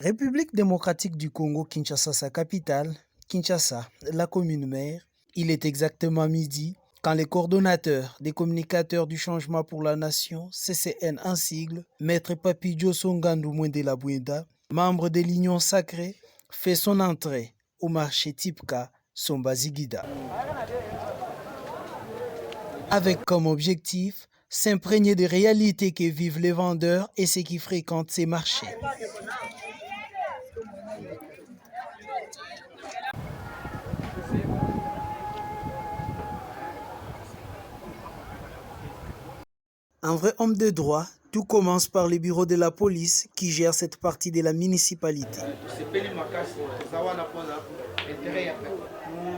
République démocratique du Congo, Kinshasa, sa capitale, Kinshasa, la commune mère. Il est exactement midi quand les coordonnateurs des communicateurs du changement pour la nation, CCN en sigle, Maître Papidjo Songandu Mwendela Bwenda, membre de l'Union sacrée, fait son entrée au marché Tipka Sombazigida. Avec comme objectif s'imprégner des réalités que vivent les vendeurs et ceux qui fréquentent ces marchés. Un vrai homme de droit, tout commence par les bureaux de la police qui gèrent cette partie de la municipalité. Nous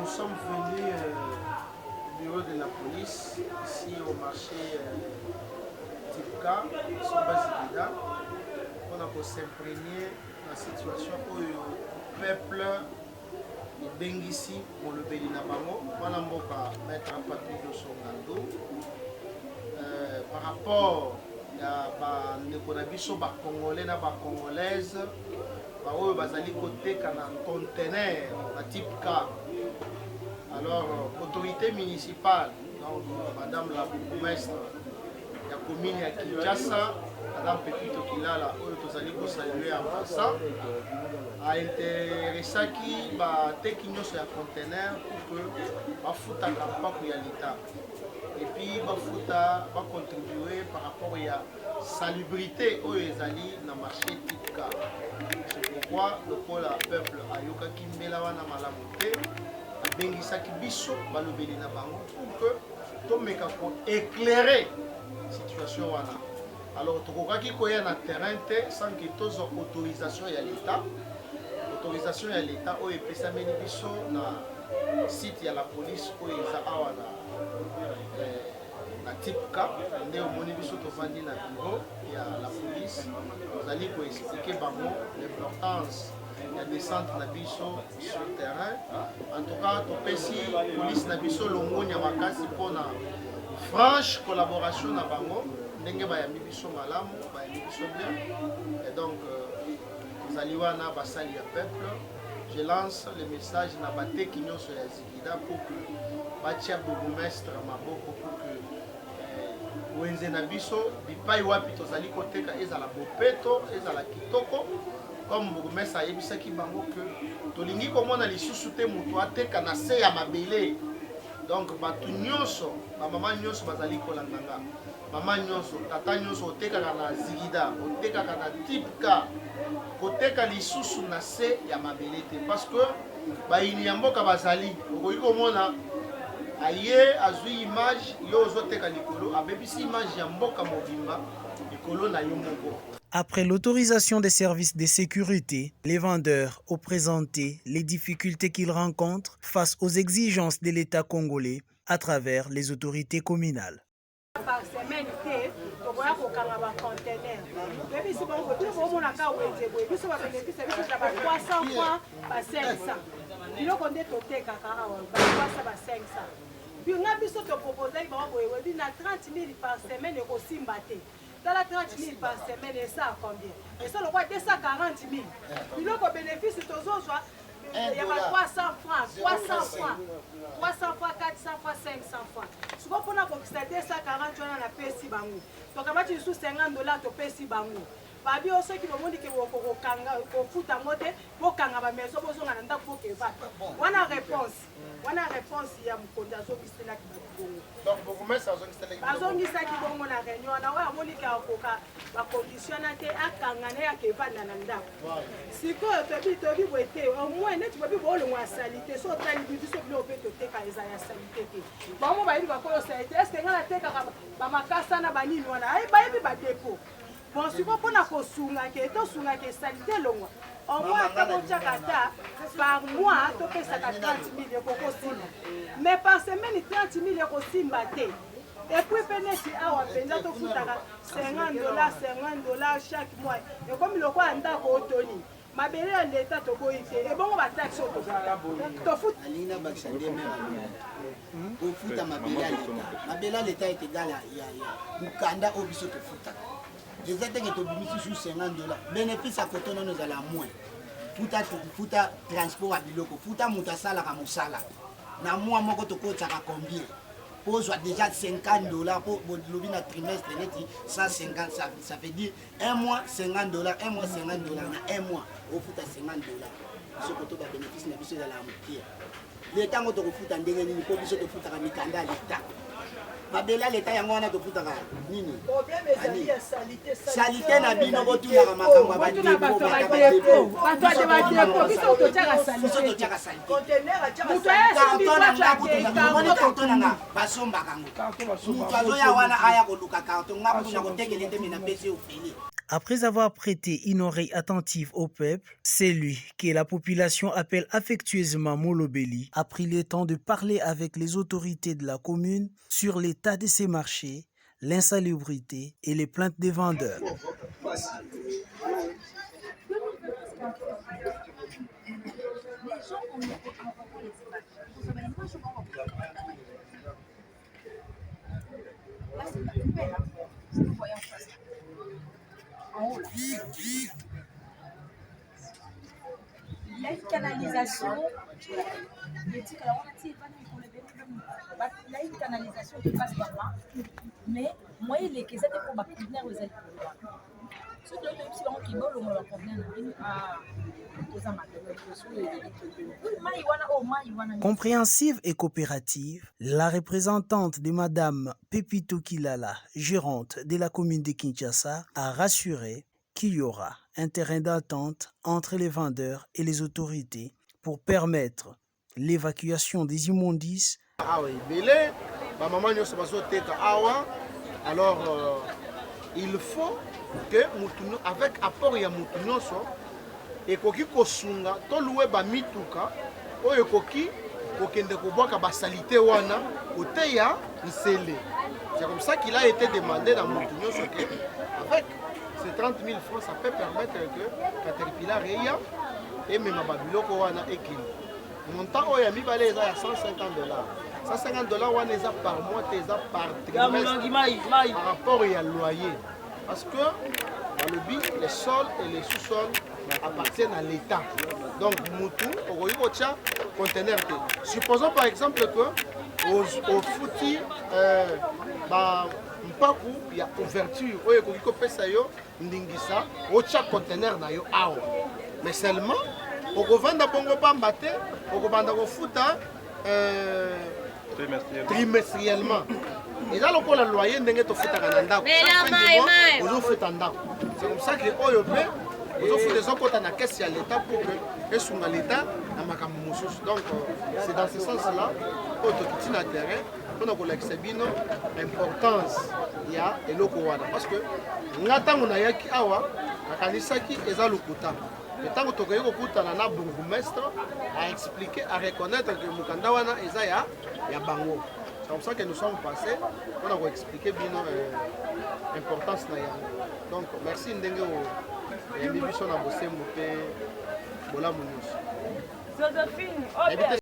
sommes venus au bureau de la police, ici au marché Tipka, Sombazigida, pour s'imprégner de la situation où le peuple est bengisi pour le Béli Nabango, mettre un papier de son gando. Par rapport à les Congolais et Congolaises, ils bazali koteka na conteneur na type K. Alors, autorité municipale, donc madame la bourgmestre de la commune de Kinshasa, madame Pepito Kilala, nous allons saluer en passant, a intéressé qui va tékinyo sur un conteneur pour que va foutre la campagne de l'État. Et puis va contribuer par rapport à la salubrité où ils allaient dans le marché type K. C'est pourquoi le peuple a yoka kimbela wana malamote bengisaki biso balobeli na bango pour que tomeka ko éclairer situation wana. Alors tokokaki koya na terrain te sans que tozo autorisation ya l'État. Autorisation ya l'État oyo epesameli biso na site ya la police oyo eza awa na type K nde omoni biso tovandi na bureau ya la police ozali koexplike bango l'importance ya descente na biso sur terrain. En tout cas topesi police na biso longonya makasi mpona franche collaboration na bango ndenge bayambi biso malamu bayambi biso bien. Et donc ozali wana basali ya peuple. Je lance le message na bateki nyonso ya Zigida pour que batia bourgmestre maboko pour que wenze na biso bipai wapi tozali koteka ezala bopeto ezala kitoko comme bourgmestre ayebisaki bango que tolingi komona lisusu te moto ateka na se ya mabele. Donc bato nyonso bamama nyonso bazali kolandanga mama nyonso tata nyonso otekaka na Zigida otekaka na type K koteka lisusu na se ya mabele te parce que bayini ya mboka bazali okoki komona aye azwi image yo ozoteka likolo abebisi image ya mboka mobimba likolo na yo moko. Après l'autorisation des services de sécurité, les vendeurs ont présenté les difficultés qu'ils rencontrent face aux exigences de l'État congolais à travers les autorités communales. Par semaine, tokoya kokanga ba conteneur. Depuis si bon côté bon na ka weze boy, biso ba bénéfice biso ba 300 francs ba 500. Biloko nde toteka ka awa ba 300 ba 500. Puis nga biso to proposer ba boy webi na 30 000 par semaine ko simba te. Dans la 30 000 par semaine et ça combien? Et ça le quoi 240 000. Biloko bénéfice tozozwa il y a 300 francs, 400 francs, 400 francs, 500 francs. Si vous prenez pour 240 francs, on a payé si bango. Donc, on va dire sous $50, tu payes si bango. Babi aussi qui me dit que vous fout en mode, vous kanga ba maison, vous en avez pour que va. On a réponse. On a réponse il y a mon condamnation qui se là qui va. Donc beaucoup mais ça bazongi saki bongo na réunion na wa monika okoka ba conditionna te akanga na ya ke vanda na ndako. Siko tobi boete au moins net bobi bolo ngwa salite so tali biso bilo pe to teka eza ya salite te. Ba mo ba yi ba ko salite est-ce que ngala teka ba makasa na banini wana ai ba yi ba dépôt. Bon siko pona ko sunga ke to sunga ke salite longwa. Au moins par mois, tu payes 30 000 euros. Mais par semaine, 30 000 euros. Et puis, si tu as $50 chaque mois, et comme le roi a autonomie, ma belle l'État te boit et bon, on va taxer au foot. Alina Baxandé, au foot à ma belle l'État. Ma belle l'État est égal à Mukanda au biseau de foot. Je sais que tu as sur 50 $. Bénéfice à côté, nous allons moins. Futa transport à biloko, futa mutasala à moussala. Na moi, moi, tu as combien? Pose déjà 50 $. Pour le trimestre, 150, ça veut dire un mois 50 $, un mois 50 $, un mois, au fout à 50 $. Ce que tu as bénéfice, c'est la moitié. L'État, tu as fout en dégaine, il faut que tu fout à Mikanda à l'État. Babela l'État, il y a un fout à Nini. Salité n'a bien au retour à Makamba, Après avoir prêté une oreille attentive au peuple, c'est lui, que la population appelle affectueusement Molobeli, a pris le temps de parler avec les autorités de la commune sur l'état de ses marchés, l'insalubrité et les plaintes des vendeurs. Il y a une canalisation. Il y a une canalisation qui passe par là. Mais moi, il est que ça pour ma première aux ailes. Ce que je qui vole, on va Compréhensive et coopérative, la représentante de Madame Pepito Kilala, gérante de la commune de Kinshasa, a rassuré qu'il y aura un terrain d'attente entre les vendeurs et les autorités pour permettre l'évacuation des immondices. Alors, il faut que avec apport ya mutunyoso ekoki kosunga to louer ba mituka oyo ekoki kokende kobwaka ba salité wana oteya nsele. C'est comme ça qu'il a été demandé dans mutunyoso que avec ces 30 000 francs ça peut permettre que Caterpillar eya et même ba biloko wana ekini. Montant oyo ya mibale eza ya 150 $. 150 $ wana eza par mois te eza par trimestre par rapport au loyer. Parce que dans le but, les sols et les sous-sols appartiennent à l'État. Donc, Moutou, au conteneur. Supposons par exemple que au fouti, il y a ouverture, au conteneur. Mais seulement, au revendre bongo pambate, au revendre au fouta trimestriellement. Et là, on a le loyer, on a le c'est comme ça que les OEP, ils offrent des autres dans la caisse à l'État pour que soit l'État donc c'est dans ce sens-là qu'on a intérêt, on a l'importance il y a et parce que nous avons le temps que tu as un bourgmestre à expliquer, à reconnaître que Mukanda wana ezaya ya bango. C'est comme ça que nous sommes passés. On a expliqué bien l'importance na yango. Donc merci ndenge o émission na bosembo pe bola munusu. Josephine